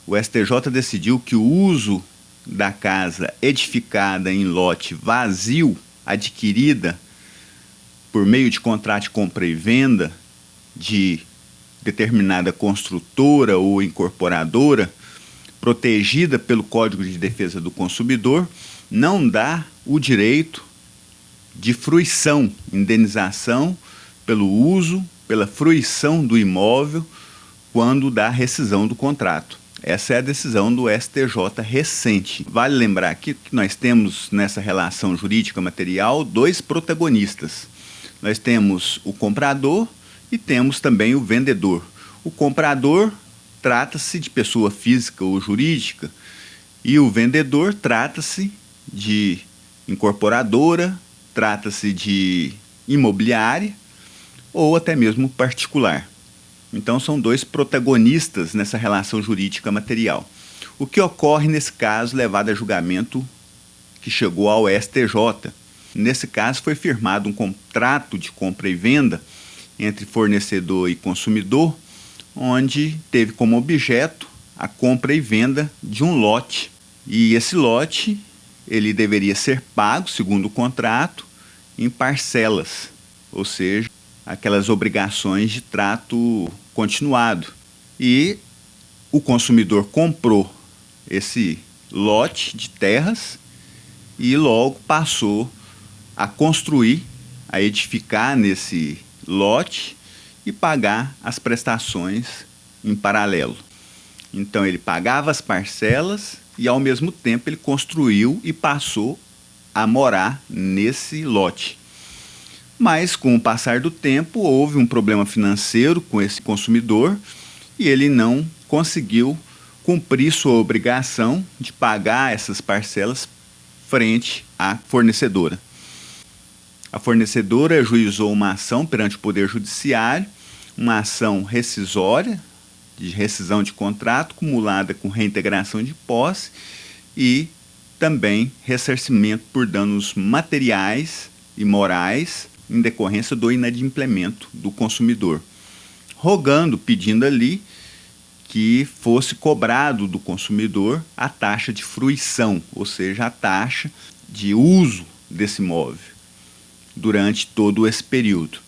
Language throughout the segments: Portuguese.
o STJ decidiu que o uso da casa edificada em lote vazio, adquirida por meio de contrato de compra e venda de determinada construtora ou incorporadora, protegida pelo Código de Defesa do Consumidor, não dá o direito de fruição, indenização pelo uso, pela fruição do imóvel quando da rescisão do contrato. Essa é a decisão do STJ recente. Vale lembrar aqui que nós temos nessa relação jurídica material dois protagonistas. Nós temos o comprador e temos também o vendedor. O comprador trata-se de pessoa física ou jurídica e o vendedor trata-se de incorporadora, trata-se de imobiliária ou até mesmo particular. Então são dois protagonistas nessa relação jurídica material. O que ocorre nesse caso levado a julgamento que chegou ao STJ? Nesse caso foi firmado um contrato de compra e venda entre fornecedor e consumidor, onde teve como objeto a compra e venda de um lote. E esse lote ele deveria ser pago, segundo o contrato, em parcelas, ou seja, aquelas obrigações de trato continuado. E o consumidor comprou esse lote de terras e logo passou a construir, a edificar nesse lote e pagar as prestações em paralelo. Então ele pagava as parcelas e ao mesmo tempo ele construiu e passou a morar nesse lote. Mas com o passar do tempo houve um problema financeiro com esse consumidor e ele não conseguiu cumprir sua obrigação de pagar essas parcelas frente à fornecedora. A fornecedora ajuizou uma ação perante o Poder Judiciário, uma ação rescisória, de rescisão de contrato, cumulada com reintegração de posse e também ressarcimento por danos materiais e morais em decorrência do inadimplemento do consumidor, rogando, pedindo ali que fosse cobrado do consumidor a taxa de fruição, ou seja, a taxa de uso desse imóvel durante todo esse período.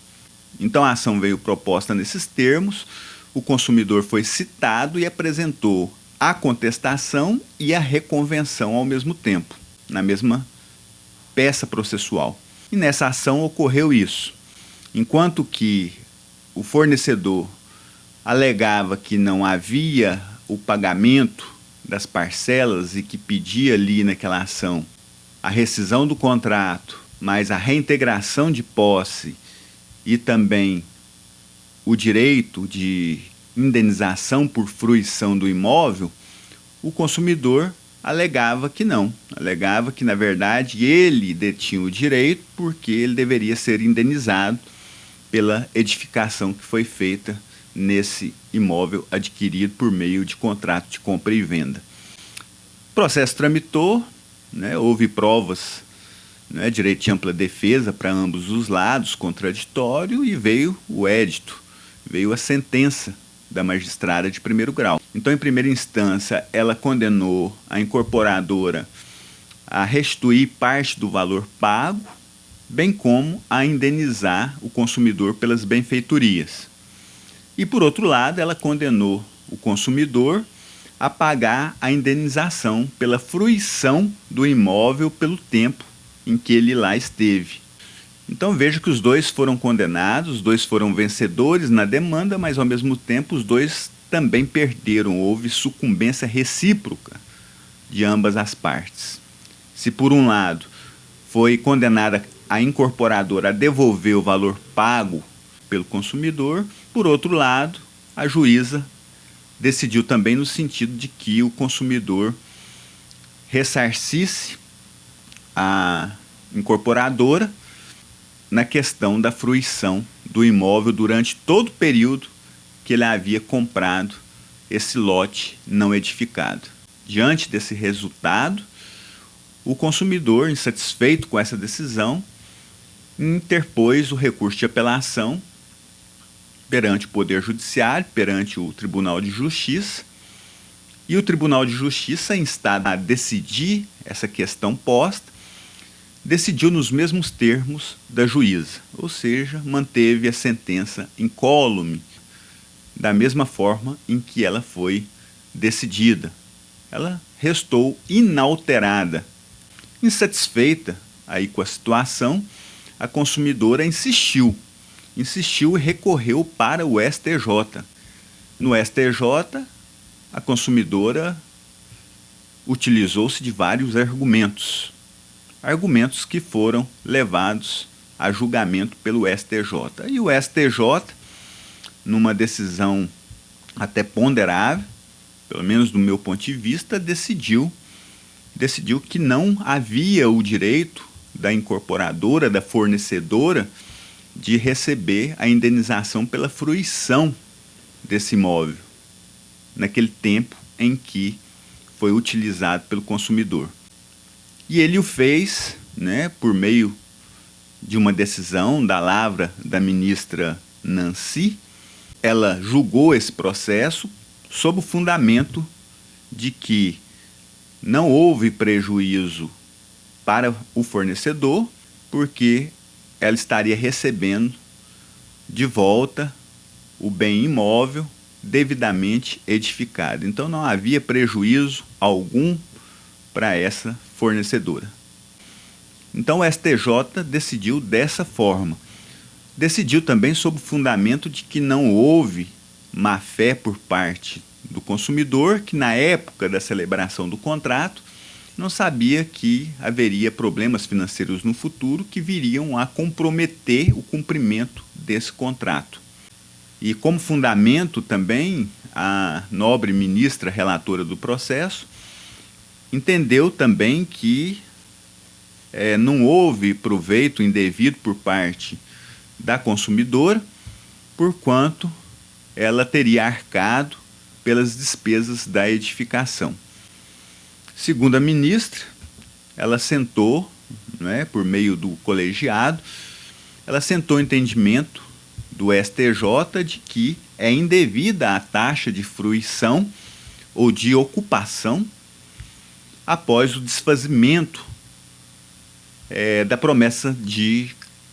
Então a ação veio proposta nesses termos, o consumidor foi citado e apresentou a contestação e a reconvenção ao mesmo tempo, na mesma peça processual. E nessa ação ocorreu isso. Enquanto que o fornecedor alegava que não havia o pagamento das parcelas e que pedia ali naquela ação a rescisão do contrato, mas a reintegração de posse e também o direito de indenização por fruição do imóvel, o consumidor alegava que não. Alegava que, na verdade, ele detinha o direito porque ele deveria ser indenizado pela edificação que foi feita nesse imóvel adquirido por meio de contrato de compra e venda. O processo tramitou, houve provas, direito de ampla defesa para ambos os lados, contraditório, e veio o édito, veio a sentença da magistrada de primeiro grau. Então, em primeira instância, ela condenou a incorporadora a restituir parte do valor pago, bem como a indenizar o consumidor pelas benfeitorias. E, por outro lado, ela condenou o consumidor a pagar a indenização pela fruição do imóvel pelo tempo em que ele lá esteve. Então veja que os dois foram condenados, os dois foram vencedores na demanda, mas ao mesmo tempo os dois também perderam, houve sucumbência recíproca de ambas as partes. Se por um lado foi condenada a incorporadora a devolver o valor pago pelo consumidor, por outro lado a juíza decidiu também no sentido de que o consumidor ressarcisse a incorporadora na questão da fruição do imóvel durante todo o período que ele havia comprado esse lote não edificado. Diante desse resultado, o consumidor, insatisfeito com essa decisão, interpôs o recurso de apelação perante o Poder Judiciário, perante o Tribunal de Justiça, E o Tribunal de Justiça, instado a decidir essa questão posta, decidiu nos mesmos termos da juíza, ou seja, manteve a sentença incólume, da mesma forma em que ela foi decidida. Ela restou inalterada. Insatisfeita aí com a situação, a consumidora insistiu e recorreu para o STJ. No STJ, a consumidora utilizou-se de vários argumentos que foram levados a julgamento pelo STJ. E o STJ, numa decisão até ponderável, pelo menos do meu ponto de vista, decidiu que não havia o direito da incorporadora, da fornecedora, de receber a indenização pela fruição desse imóvel, naquele tempo em que foi utilizado pelo consumidor. E ele o fez, por meio de uma decisão da lavra da ministra Nancy. Ela julgou esse processo sob o fundamento de que não houve prejuízo para o fornecedor, porque ela estaria recebendo de volta o bem imóvel devidamente edificado. Então não havia prejuízo algum para essa fornecedora. Então o STJ decidiu dessa forma. Decidiu também sob o fundamento de que não houve má-fé por parte do consumidor, que na época da celebração do contrato não sabia que haveria problemas financeiros no futuro que viriam a comprometer o cumprimento desse contrato. E como fundamento também, a nobre ministra relatora do processo entendeu também que não houve proveito indevido por parte da consumidora, porquanto ela teria arcado pelas despesas da edificação. Segundo a ministra, ela sentou, por meio do colegiado, ela sentou o entendimento do STJ de que é indevida a taxa de fruição ou de ocupação após o desfazimento da promessa de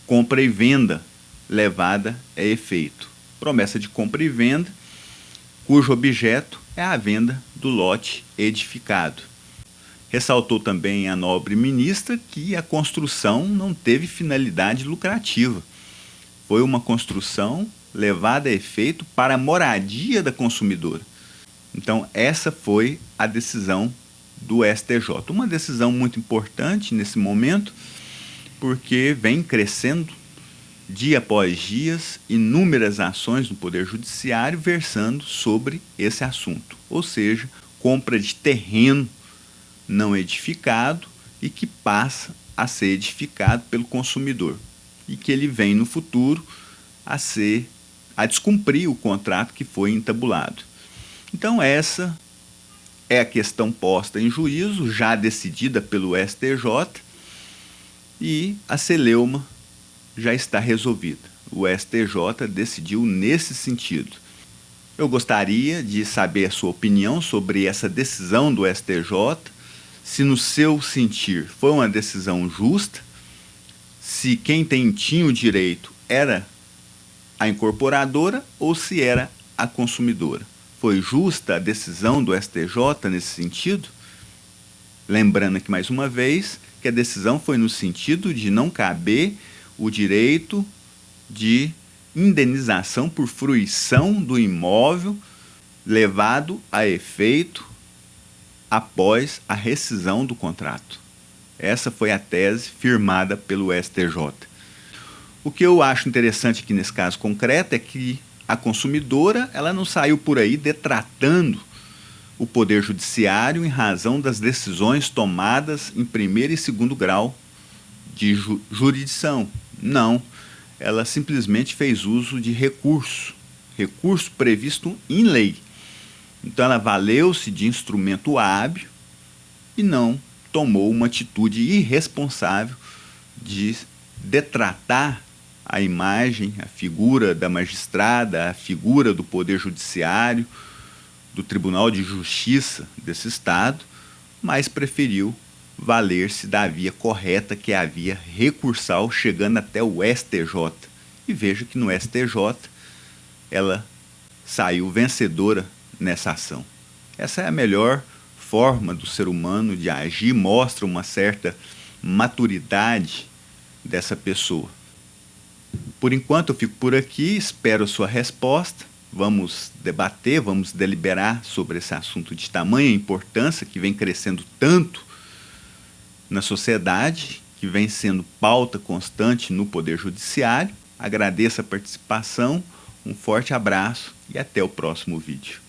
compra e venda levada a efeito. Promessa de compra e venda, cujo objeto é a venda do lote edificado. Ressaltou também a nobre ministra que a construção não teve finalidade lucrativa. Foi uma construção levada a efeito para a moradia da consumidora. Então, essa foi a decisão do STJ. Uma decisão muito importante nesse momento, porque vem crescendo dia após dia inúmeras ações no Poder Judiciário versando sobre esse assunto, ou seja, compra de terreno não edificado e que passa a ser edificado pelo consumidor e que ele vem no futuro a descumprir o contrato que foi entabulado. Então essa é a questão posta em juízo, já decidida pelo STJ, e a celeuma já está resolvida. O STJ decidiu nesse sentido. Eu gostaria de saber a sua opinião sobre essa decisão do STJ, se no seu sentir foi uma decisão justa, se quem tinha o direito era a incorporadora ou se era a consumidora. Foi justa a decisão do STJ nesse sentido? Lembrando aqui mais uma vez que a decisão foi no sentido de não caber o direito de indenização por fruição do imóvel levado a efeito após a rescisão do contrato. Essa foi a tese firmada pelo STJ. O que eu acho interessante aqui nesse caso concreto é que a consumidora ela não saiu por aí detratando o Poder Judiciário em razão das decisões tomadas em primeiro e segundo grau de jurisdição. Não, ela simplesmente fez uso de recurso previsto em lei. Então ela valeu-se de instrumento hábil e não tomou uma atitude irresponsável de detratar a imagem, a figura da magistrada, a figura do Poder Judiciário, do Tribunal de Justiça desse estado, mas preferiu valer-se da via correta, que é a via recursal, chegando até o STJ. E veja que no STJ ela saiu vencedora nessa ação. Essa é a melhor forma do ser humano de agir, mostra uma certa maturidade dessa pessoa. Por enquanto eu fico por aqui, espero a sua resposta. Vamos debater, vamos deliberar sobre esse assunto de tamanha importância que vem crescendo tanto na sociedade, que vem sendo pauta constante no Poder Judiciário. Agradeço a participação, um forte abraço e até o próximo vídeo.